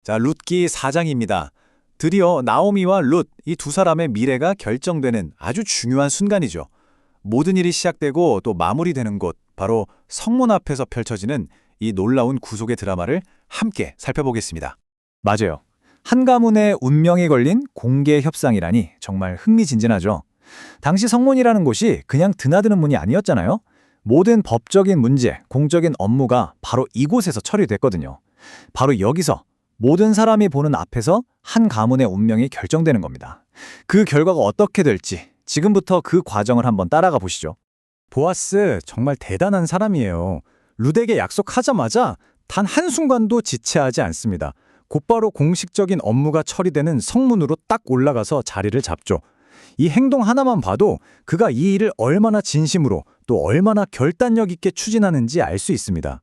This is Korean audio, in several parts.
자, 룻기 4장입니다. 드디어 나오미와 룻, 이 두 사람의 미래가 결정되는 아주 중요한 순간이죠. 모든 일이 시작되고 또 마무리되는 곳, 바로 성문 앞에서 펼쳐지는 이 놀라운 구속의 드라마를 함께 살펴보겠습니다. 맞아요. 한 가문의 운명이 걸린 공개 협상이라니 정말 흥미진진하죠. 당시 성문이라는 곳이 그냥 드나드는 문이 아니었잖아요. 모든 법적인 문제, 공적인 업무가 바로 이곳에서 처리됐거든요. 바로 여기서 모든 사람이 보는 앞에서 한 가문의 운명이 결정되는 겁니다. 그 결과가 어떻게 될지 지금부터 그 과정을 한번 따라가 보시죠. 보아스 정말 대단한 사람이에요. 룻에게 약속하자마자 단 한순간도 지체하지 않습니다. 곧바로 공식적인 업무가 처리되는 성문으로 딱 올라가서 자리를 잡죠. 이 행동 하나만 봐도 그가 이 일을 얼마나 진심으로 또 얼마나 결단력 있게 추진하는지 알 수 있습니다.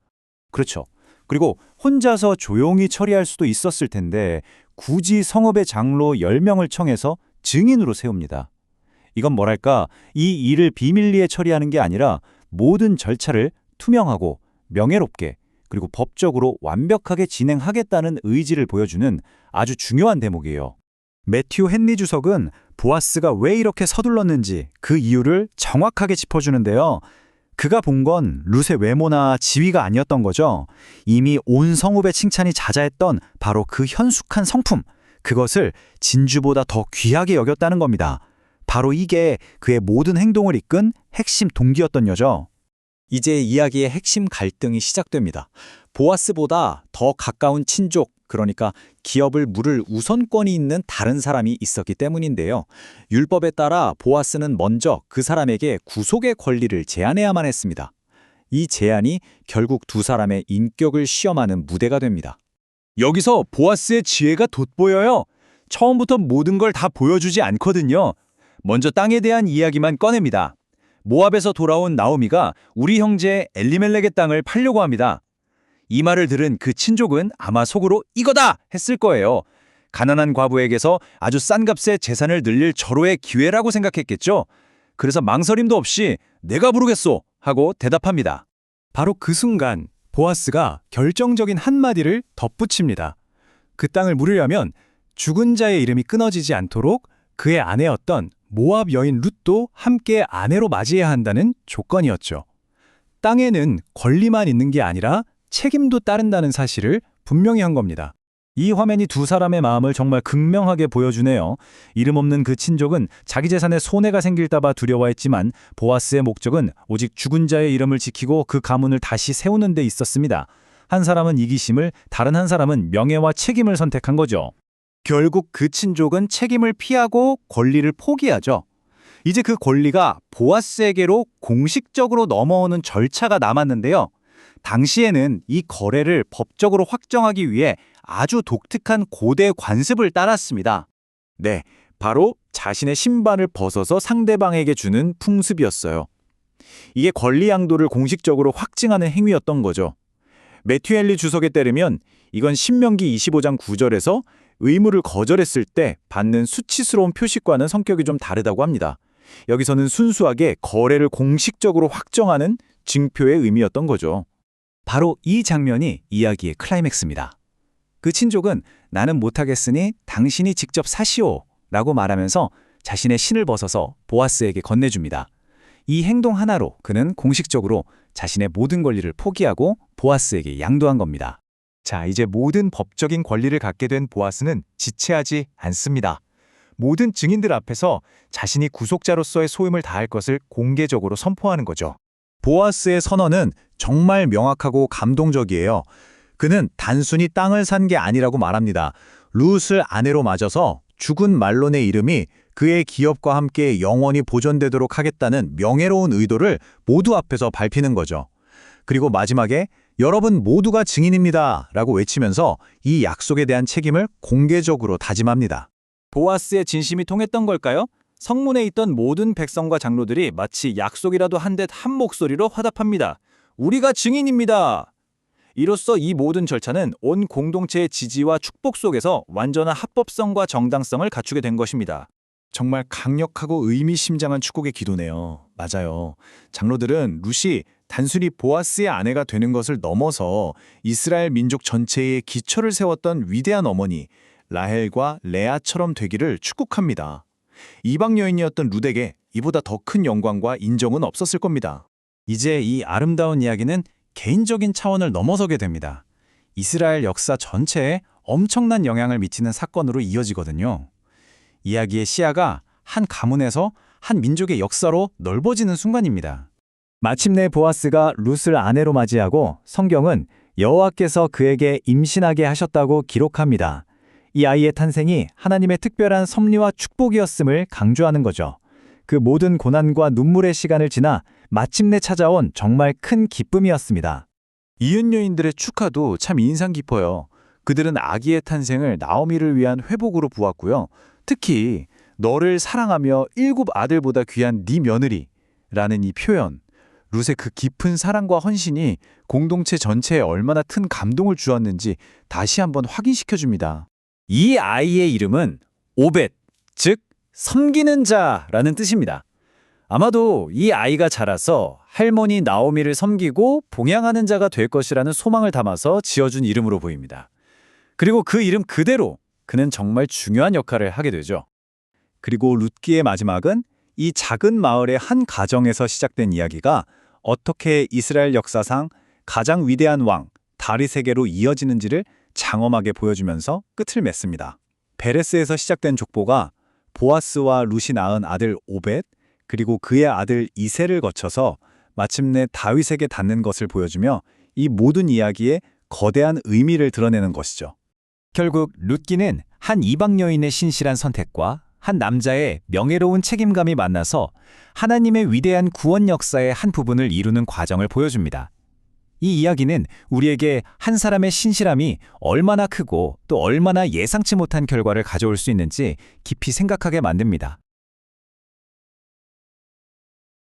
그렇죠. 그리고 혼자서 조용히 처리할 수도 있었을 텐데 굳이 성읍의 장로 10명을 청해서 증인으로 세웁니다. 이건 뭐랄까, 이 일을 비밀리에 처리하는 게 아니라 모든 절차를 투명하고 명예롭게 그리고 법적으로 완벽하게 진행하겠다는 의지를 보여주는 아주 중요한 대목이에요. 매튜 헨리 주석은 보아스가 왜 이렇게 서둘렀는지 그 이유를 정확하게 짚어주는데요. 그가 본 건 룻의 외모나 지위가 아니었던 거죠. 이미 온 성읍의 칭찬이 자자했던 바로 그 현숙한 성품, 그것을 진주보다 더 귀하게 여겼다는 겁니다. 바로 이게 그의 모든 행동을 이끈 핵심 동기였던 거죠. 이제 이야기의 핵심 갈등이 시작됩니다. 보아스보다 더 가까운 친족, 그러니까 기업을 물을 우선권이 있는 다른 사람이 있었기 때문인데요. 율법에 따라 보아스는 먼저 그 사람에게 구속의 권리를 제한해야만 했습니다. 이 제한이 결국 두 사람의 인격을 시험하는 무대가 됩니다. 여기서 보아스의 지혜가 돋보여요. 처음부터 모든 걸 다 보여주지 않거든요. 먼저 땅에 대한 이야기만 꺼냅니다. 모압에서 돌아온 나오미가 우리 형제 엘리멜렉의 땅을 팔려고 합니다. 이 말을 들은 그 친족은 아마 속으로 이거다! 했을 거예요. 가난한 과부에게서 아주 싼 값에 재산을 늘릴 절호의 기회라고 생각했겠죠. 그래서 망설임도 없이 내가 부르겠소! 하고 대답합니다. 바로 그 순간 보아스가 결정적인 한마디를 덧붙입니다. 그 땅을 물으려면 죽은 자의 이름이 끊어지지 않도록 그의 아내였던 모압 여인 룻도 함께 아내로 맞이해야 한다는 조건이었죠. 땅에는 권리만 있는 게 아니라 책임도 따른다는 사실을 분명히 한 겁니다. 이 화면이 두 사람의 마음을 정말 극명하게 보여주네요. 이름 없는 그 친족은 자기 재산에 손해가 생길까 봐 두려워했지만 보아스의 목적은 오직 죽은 자의 이름을 지키고 그 가문을 다시 세우는 데 있었습니다. 한 사람은 이기심을, 다른 한 사람은 명예와 책임을 선택한 거죠. 결국 그 친족은 책임을 피하고 권리를 포기하죠. 이제 그 권리가 보아스에게로 공식적으로 넘어오는 절차가 남았는데요. 당시에는 이 거래를 법적으로 확정하기 위해 아주 독특한 고대 관습을 따랐습니다. 네, 바로 자신의 신발을 벗어서 상대방에게 주는 풍습이었어요. 이게 권리 양도를 공식적으로 확증하는 행위였던 거죠. 매튜 헨리 주석에 따르면 이건 신명기 25장 9절에서 의무를 거절했을 때 받는 수치스러운 표식과는 성격이 좀 다르다고 합니다. 여기서는 순수하게 거래를 공식적으로 확정하는 증표의 의미였던 거죠. 바로 이 장면이 이야기의 클라이맥스입니다. 그 친족은 나는 못하겠으니 당신이 직접 사시오 라고 말하면서 자신의 신을 벗어서 보아스에게 건네줍니다. 이 행동 하나로 그는 공식적으로 자신의 모든 권리를 포기하고 보아스에게 양도한 겁니다. 자, 이제 모든 법적인 권리를 갖게 된 보아스는 지체하지 않습니다. 모든 증인들 앞에서 자신이 구속자로서의 소임을 다할 것을 공개적으로 선포하는 거죠. 보아스의 선언은 정말 명확하고 감동적이에요. 그는 단순히 땅을 산 게 아니라고 말합니다. 룻을 아내로 맞아서 죽은 말론의 이름이 그의 기업과 함께 영원히 보존되도록 하겠다는 명예로운 의도를 모두 앞에서 밝히는 거죠. 그리고 마지막에 여러분 모두가 증인입니다 라고 외치면서 이 약속에 대한 책임을 공개적으로 다짐합니다. 보아스의 진심이 통했던 걸까요? 성문에 있던 모든 백성과 장로들이 마치 약속이라도 한 듯 한 목소리로 화답합니다. 우리가 증인입니다. 이로써 이 모든 절차는 온 공동체의 지지와 축복 속에서 완전한 합법성과 정당성을 갖추게 된 것입니다. 정말 강력하고 의미심장한 축복의 기도네요. 맞아요. 장로들은 룻이 단순히 보아스의 아내가 되는 것을 넘어서 이스라엘 민족 전체의 기초를 세웠던 위대한 어머니 라헬과 레아처럼 되기를 축복합니다. 이방 여인이었던 룻에게 이보다 더 큰 영광과 인정은 없었을 겁니다. 이제 이 아름다운 이야기는 개인적인 차원을 넘어서게 됩니다. 이스라엘 역사 전체에 엄청난 영향을 미치는 사건으로 이어지거든요. 이야기의 시야가 한 가문에서 한 민족의 역사로 넓어지는 순간입니다. 마침내 보아스가 룻을 아내로 맞이하고 성경은 여호와께서 그에게 임신하게 하셨다고 기록합니다. 이 아이의 탄생이 하나님의 특별한 섭리와 축복이었음을 강조하는 거죠. 그 모든 고난과 눈물의 시간을 지나 마침내 찾아온 정말 큰 기쁨이었습니다. 이은 여인들의 축하도 참 인상 깊어요. 그들은 아기의 탄생을 나오미를 위한 회복으로 보았고요. 특히 너를 사랑하며 7 아들보다 귀한 네 며느리라는 이 표현, 룻의 그 깊은 사랑과 헌신이 공동체 전체에 얼마나 큰 감동을 주었는지 다시 한번 확인시켜줍니다. 이 아이의 이름은 오벳, 즉 섬기는 자라는 뜻입니다. 아마도 이 아이가 자라서 할머니 나오미를 섬기고 봉양하는 자가 될 것이라는 소망을 담아서 지어준 이름으로 보입니다. 그리고 그 이름 그대로 그는 정말 중요한 역할을 하게 되죠. 그리고 룻기의 마지막은 이 작은 마을의 한 가정에서 시작된 이야기가 어떻게 이스라엘 역사상 가장 위대한 왕 다윗에게로 이어지는지를 장엄하게 보여주면서 끝을 맺습니다. 베레스에서 시작된 족보가 보아스와 룻이 낳은 아들 오벳, 그리고 그의 아들 이세를 거쳐서 마침내 다윗에게 닿는 것을 보여주며 이 모든 이야기에 거대한 의미를 드러내는 것이죠. 결국 룻기는 한 이방 여인의 신실한 선택과 한 남자의 명예로운 책임감이 만나서 하나님의 위대한 구원 역사의 한 부분을 이루는 과정을 보여줍니다. 이 이야기는 우리에게 한 사람의 신실함이 얼마나 크고 또 얼마나 예상치 못한 결과를 가져올 수 있는지 깊이 생각하게 만듭니다.